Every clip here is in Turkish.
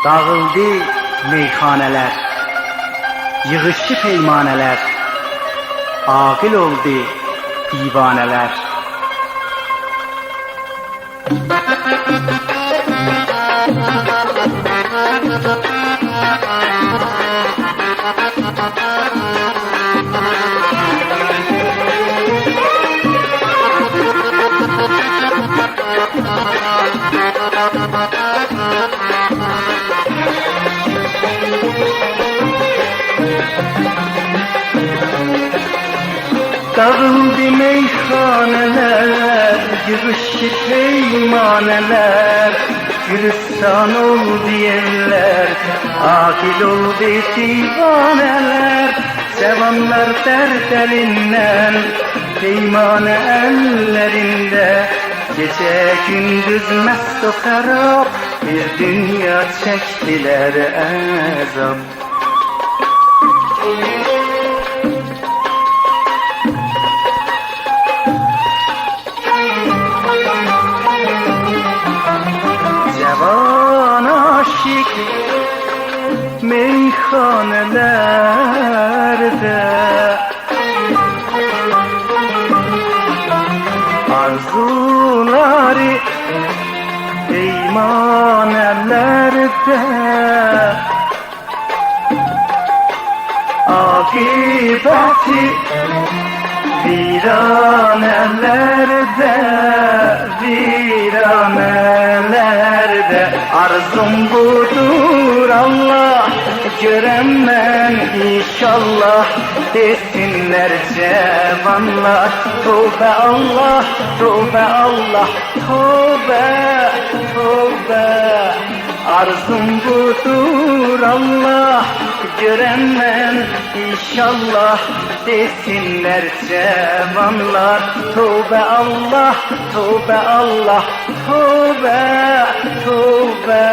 Dağıldı meyxaneler, yığışdı peymaneler, aqil oldu divaneler. Dağıldı meyxaneler, yığışdı peymaneler, gülistan oldu yerler, aqil oldu divaneler. Sevanlar dert elinden, peymane ellerinde, gece gündüz mest o harap, bir dünya çektiler azap. Cevan aşık meyhanelerde, arzuları peymanelerde, akıbeti viranelerde, viranelerde. Arzum budur Allah, görem ben inşallah, desinler cevanlar. Tövbe Allah, tövbe Allah, tövbe, tövbe. Arzum budur Allah, görem ben inşallah, desinler cevanlar. Tövbe Allah, tövbe Allah, tövbe, tövbe.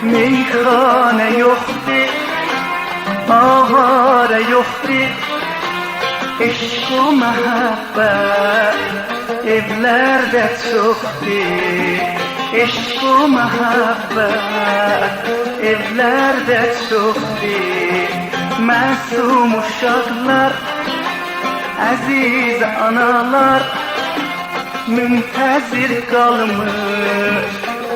Meyhane yoktu, avare yoktu, eşk-u mehabbet evlerde çoktu. Eşk-u mehabbet evlerde çoktu. Masum uşaklar, aziz analar, müntezir kalmış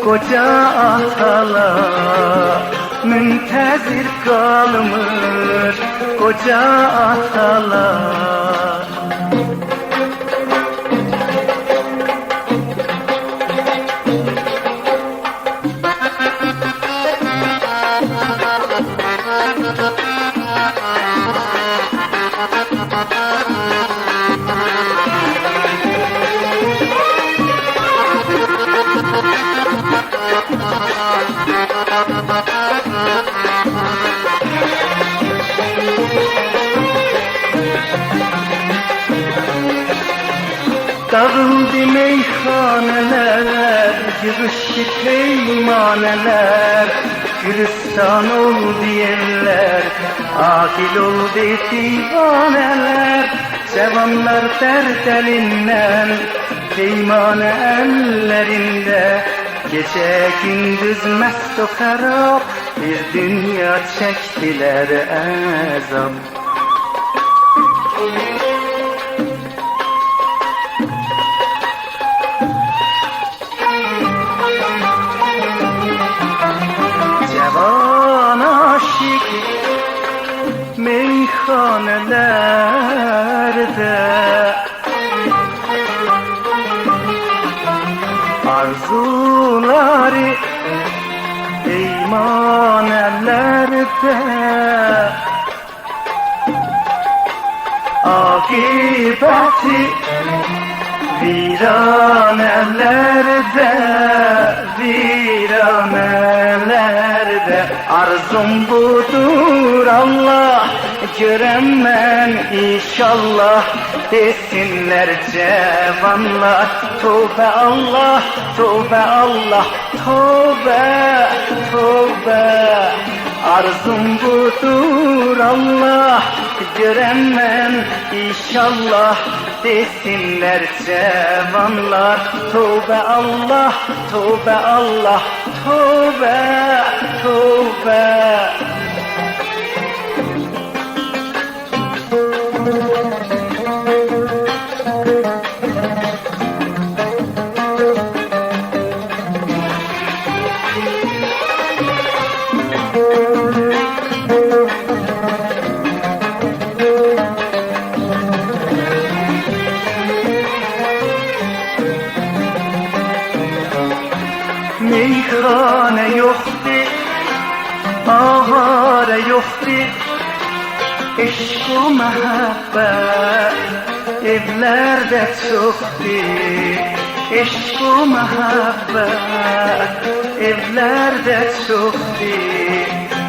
koca atalar, müntezir kalmış koca atalar. Dağıldı meyxaneler, yığışdı peymaneler, gülistan oldu yerler, aqil oldu divaneler. Sevanlar dert elinden, peymane ellerinde, gece gündüz mest o harap, bir dünya çektiler azap. Cevan aşık meyhanelerde, arzuları peymanelerde, akıbeti viranelerde, viranelerde. Arzum budur Allah, göremem inşallah desinler cevanlar. Tövbe Allah, tövbe Allah, tövbe, tövbe. Arzum budur Allah, göremem inşallah desinler cevanlar. Tövbe Allah, tövbe Allah, tövbe, tövbe. Meyhane yoktu, avare yoktu, eşk-u mehabbet evlerde çoktu. Eşk-u mehabbet evlerde çoktu.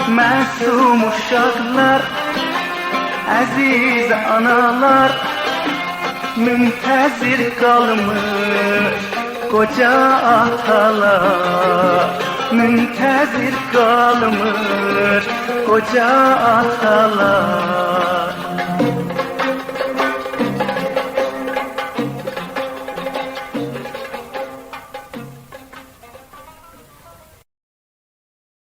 Masum uşaklar, aziz analar müntezir kalmış. Koca atalar müntezir kalmış, koca atalar.